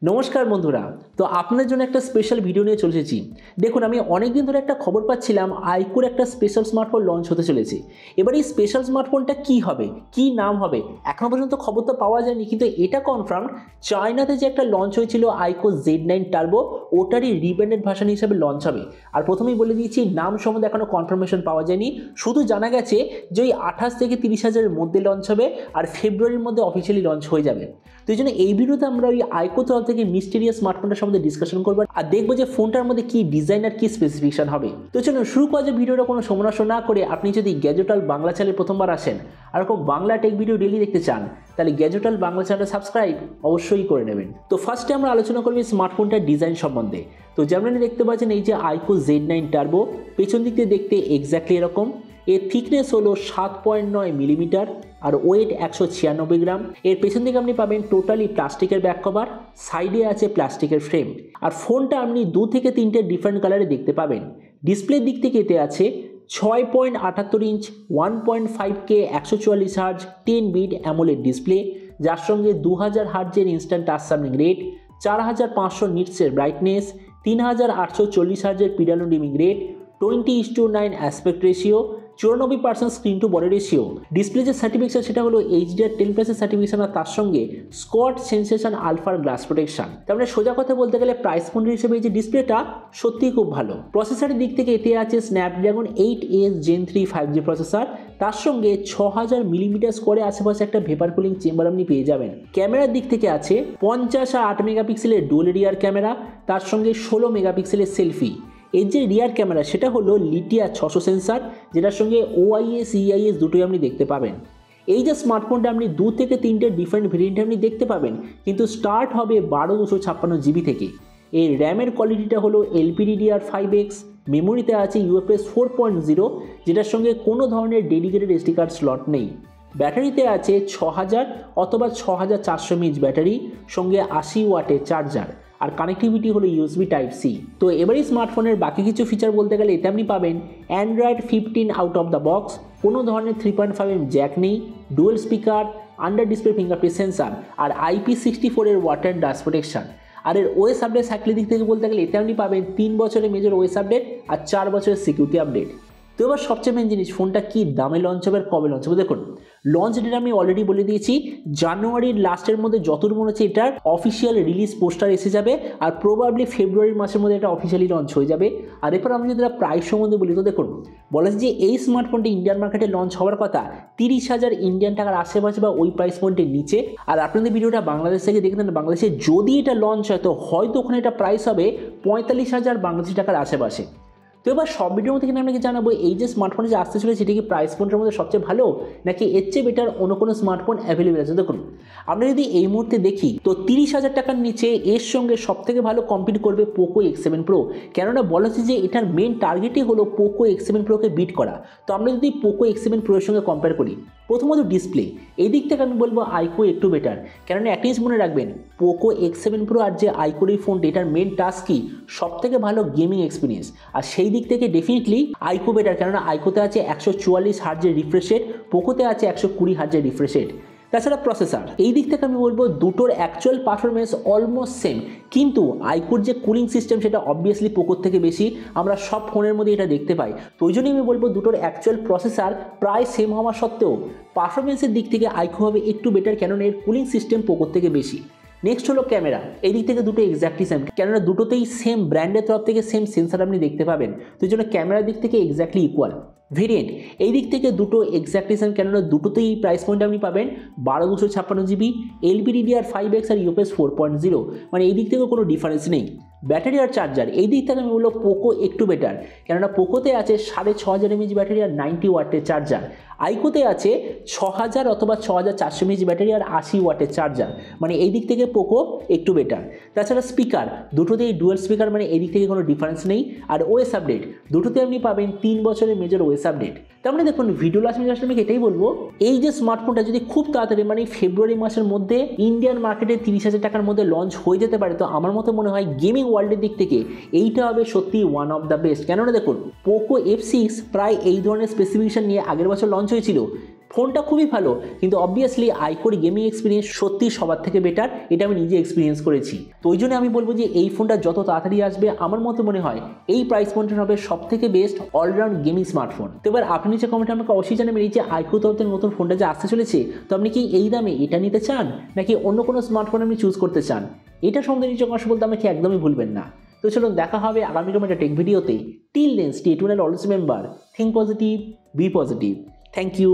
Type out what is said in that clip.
নমস্কার বন্ধুরা। তো আপনাদের জন্য একটা স্পেশাল ভিডিও নিয়ে চলে এসেছি। দেখুন, আমি অনেক দিন ধরে একটা খবর পাচ্ছিলাম আইকুর একটা স্পেশাল স্মার্টফোন লঞ্চ হতে চলেছে। এবার এই স্পেশাল স্মার্টফোনটা কি হবে, কি নাম হবে, এখনো পর্যন্ত খবর তো পাওয়া যায়নি, কিন্তু এটা কনফার্ম চায়নাতে যে একটা লঞ্চ হয়েছিল আইকো Z9 টার্বো, ওটারই রিব্র্যান্ডেড ভার্সন হিসেবে লঞ্চ হবে। আর প্রথমেই বলে দিয়েছি, নাম সম্বন্ধে এখনো কনফার্মেশন পাওয়া যায়নি, শুধু জানা গেছে যে ওই 28 থেকে 30 হাজারের মধ্যে লঞ্চ হবে আর ফেব্রুয়ারির মধ্যে অফিসিয়ালি লঞ্চ হয়ে যাবে। তো এই জন্য এই ভিডিওতে আমরা ওই আইকো তরফ থেকে মিস্টেরিয়াস স্মার্টফোনটার সম্বন্ধে ডিসকাশন করবো আর দেখবো যে ফোনটার মধ্যে কি ডিজাইন আর কি স্পেসিফিকেশন হবে। তো চলুন শুরু করা যে ভিডিওটা কোনো সময় নষ্ট না করে, আপনি যদি গ্যাজেটাল বাংলা চ্যানেলে প্রথমবার আসেন আর এরকম বাংলা টেক ভিডিও ডেইলি দেখতে চান, তাহলে গ্যাজেটাল বাংলা চ্যানেলটা সাবস্ক্রাইব অবশ্যই করে নেবেন। তো ফার্স্টে আমরা আলোচনা করবো স্মার্টফোনটার ডিজাইন সম্বন্ধে। তো যেমন দেখতে পাচ্ছেন, এই যে আইকো Z9 টার্বো, পেছন দিক দিয়ে দেখতে এক্স্যাক্টলি এরকম। এর থিকনেস হলো 7.9 মিলিমিটার আর ওয়েট 196 গ্রাম। এর পেছন দিকে আপনি পাবেন টোটালি প্লাস্টিকের ব্যাক কভার, সাইডে আছে প্লাস্টিকের ফ্রেম। আর ফোনটা আপনি 2 থেকে 3টে ডিফারেন্ট কালারে দেখতে পাবেন। ডিসপ্লের দিক থেকে এতে আছে 6.78 inch 1.5K 144 hertz 10 bit AMOLED display, যার সঙ্গে 2000 হার্জের ইনস্ট্যান্ট টাচ সামনিং রেট, 4500 নিটসের ব্রাইটনেস, 3840 হার্জের পিডানো dimming rate, 20:9 aspect ratio, 94% screen to body ratio. Display যে সার্টিফিকেশন সেটা হলো HDR10+ সার্টিফিকেশন, আর তার সঙ্গে স্কট সেন্সেশন আলফার গ্লাস প্রোটেকশন। তার মানে সোজা কথা বলতে গেলে প্রাইস পয়েন্ট হিসেবে এই যে ডিসপ্লেটা সত্যিই খুব ভালো। প্রসেসরের দিক থেকে এতে আছে Snapdragon 8S Gen 3 5G processor, তার সঙ্গে 6000 মিলিমিটার স্কোয়ারে আশেপাশে একটা ভেপার কুলিং চেম্বার আপনি পেয়ে যাবেন। ক্যামেরার দিক থেকে আছে 50 আর 8 মেগাপিক্সেলের ডুয়াল রিয়ার ক্যামেরা, তার সঙ্গে 16 মেগাপিক্সেলের সেলফি। এর যে রিয়ার ক্যামেরা সেটা হলো লিথিয়াম 600 সেন্সার, যেটার সঙ্গে OIS EIS দুটোই আপনি দেখতে পাবেন। এই যে স্মার্টফোনটা আপনি 2 থেকে 3টে ডিফারেন্ট ভেরিয়েন্টে আপনি দেখতে পাবেন, কিন্তু স্টার্ট হবে 12256 GB থেকে। এর র্যামের কোয়ালিটিটা হলো LPDDR5X, মেমোরিতে আছে UFS 4.0, যেটার সঙ্গে কোনো ধরনের ডেডিকেটেড SD কার্ড স্লট নেই। ব্যাটারিতে আছে 6000 অথবা 6400 mAh ব্যাটারি, সঙ্গে 80 ওয়াটের চার্জার, আর কানেক্টিভিটি হলো USB Type-C। তো এবারে স্মার্টফোনের বাকি কিছু ফিচার বলতে গেলে এতে আপনি পাবেন Android 15 out of the box, কোনো ধরনের 3.5mm জ্যাক নেই, dual speaker, under display fingerprint sensor, আর IP64 এর ওয়াটার ডাস্ট প্রোটেকশন। আর এর OS আপডেট সাইকেলের দিক থেকে বলতে গেলে এতে আপনি পাবেন 3 বছরের মেজর OS আপডেট আর 4 বছরের সিকিউরিটি আপডেট। তো এবার সবচেয়ে মেন জিনিস, ফোনটা কি দামে লঞ্চ হবে আর কবে লঞ্চ হবে। দেখুন, লঞ্চ ডেট আমি অলরেডি বলে দিয়েছি, জানুয়ারির লাস্টের মধ্যে যতদূর মনে হচ্ছে এটার অফিসিয়াল রিলিজ পোস্টার এসে যাবে, আর প্রবাবলি ফেব্রুয়ারি মাসের মধ্যে এটা অফিসিয়ালি লঞ্চ হয়ে যাবে। আর এরপর আমি যদি প্রাইস সম্বন্ধে বলি, তো দেখুন বলা যে এই স্মার্টফোনটি ইন্ডিয়ান মার্কেটে লঞ্চ হওয়ার কথা 30,000 ইন্ডিয়ান টাকার আশেপাশে বা ওই প্রাইস পয়েন্টের নিচে। আর আপনাদের ভিডিওটা বাংলাদেশ থেকে দেখেন, বাংলাদেশে যদি এটা লঞ্চ হয় তো হয়তো ওখানে এটা প্রাইস হবে 45,000 বাংলাদেশি টাকার আশেপাশে। তো এবার সব ভিডিওর মধ্যে আপনাকে জানাবো এই যে স্মার্টফোন যে আসতে চলেছে সেটা কি প্রাইস পয়েন্টের মধ্যে সবচেয়ে ভালো, নাকি এর চেয়ে বেটার অন্য কোনো স্মার্টফোন অ্যাভেলেবেল আছে। দেখুন, আমরা যদি এই মুহূর্তে দেখি তো 30,000 টাকার নিচে এর সঙ্গে সবথেকে ভালো কম্পিট করবে পোকো X7 Pro, কেননা বলা হচ্ছে যে এটার মেন টার্গেটই হলো পোকো X7 Proকে বিট করা। তো আমরা যদি পোকো X7 Pro এর সঙ্গে কম্পেয়ার করি, প্রথমত ডিসপ্লে, এই দিক থেকে আমি বলবো আইকো একটু বেটার, কেননা একটা জিনিস মনে রাখবেন, পোকো X7 Pro আর যে আইকোর এই ফোনটি, এটার মেন টাস্ক কি, সবথেকে ভালো গেমিং এক্সপিরিয়েন্স। আর সেই দিক থেকে ডেফিনেটলি আইকো বেটার, কেননা আইকোতে আছে 144 হার্জের রিফ্রেশ রেট, পোকোতে আছে 120 হার্জের রিফ্রেশ রেট। তাছাড়া প্রসেসর, এই দিক থেকে আমি বলবো দুটোর অ্যাকচুয়াল পারফরমেন্স অলমোস্ট সেম, কিন্তু আইকোর যে কুলিং সিস্টেম সেটা অবভিয়াসলি পোকোর থেকে বেশি, আমরা সব ফোনের মধ্যে এটা দেখতে পাই। তো ওই জন্যই আমি বলবো দুটোর অ্যাকচুয়াল প্রসেসর প্রায় সেম হওয়া সত্ত্বেও পারফরমেন্সের দিক থেকে আইকো হবে একটু বেটার, কেননা এর কুলিং সিস্টেম পোকোর থেকে বেশি। নেক্সট হলো ক্যামেরা, এই দিক থেকে দুটো এক্স্যাক্টলি সেম, কেননা দুটোতেই সেম ব্র্যান্ডের তরফ থেকে সেম সেন্সার আপনি দেখতে পাবেন। তো এই জন্য ক্যামেরার দিক থেকে এক্স্যাক্টলি ইকুয়াল। ভেরিয়েন্ট, এই দিক থেকে দুটো এক্স্যাক্টলি সেম, কেননা দুটোতেই প্রাইস পয়েন্ট আপনি পাবেন 12256 GB, LPDDR5X আর UFS 4.0, মানে এই দিক থেকে কোনো ডিফারেন্স নেই। ব্যাটারি আর চার্জার, এই দিক থেকে আমি বলবো পোকো একটু বেটার, কেননা পোকোতে আছে 6500 mAh ব্যাটারি আর 90 ওয়াটের চার্জার, আইকোতে আছে 6000 অথবা 6400 mAh ব্যাটারি আর 80 ওয়াটের চার্জার, মানে এই দিক থেকে পোকো একটু বেটার। তাছাড়া স্পিকার, দুটোতেই ডুয়াল স্পিকার, মানে এই দিক থেকে কোনো ডিফারেন্স নেই। আর OS আপডেট, দুটোতে আপনি পাবেন 3 বছরের মেজর OS আপডেট। তার মানে দেখুন, ভিডিও লাস্ট আমি এটাই বলবো, এই যে স্মার্টফোনটা যদি খুব তাড়াতাড়ি মানে ফেব্রুয়ারি মাসের মধ্যে ইন্ডিয়ান মার্কেটে 30,000 টাকার মধ্যে লঞ্চ হয়ে যেতে পারে, তো আমার মতো মনে হয় গেমিং ওয়ার্ল্ডের দিক থেকে এইটা হবে সত্যি ওয়ান অফ দ্য বেস্ট। কেননা দেখুন, পোকো F6 প্রায় এই ধরনের স্পেসিফিকেশন নিয়ে আগের বছর লঞ্চ হয়েছিল, ফোনটা খুবই ভালো, কিন্তু অবভিয়াসলি আইকোর গেমিং এক্সপিরিয়েন্স সত্যি সবার থেকে বেটার, এটা আমি নিজে এক্সপিরিয়েন্স করেছি। তো ওই জন্য আমি বলবো যে এই ফোনটা যত তাড়াতাড়ি আসবে আমার মতে মনে হয় এই প্রাইস পয়েন্টের হবে সব থেকে বেস্ট অলরাউন্ড গেমিং স্মার্টফোন। তো এবার আপনি যে কমেন্টে আমাকে অবশ্যই জানাবেন এই যে আইকো তরফের নতুন ফোনটা যে আসতে চলেছে, তো আপনি কি এই দামে এটা নিতে চান নাকি অন্য কোনো স্মার্টফোন আপনি চুজ করতে চান? এটা সম্বন্ধে নিচে কমেন্ট বলতে আমাকে একদমই ভুলবেন না। তো চলুন দেখা হবে আগামী একটা টেক ভিডিওতে। Till then stay tuned and always remember, think positive, be positive. Thank you.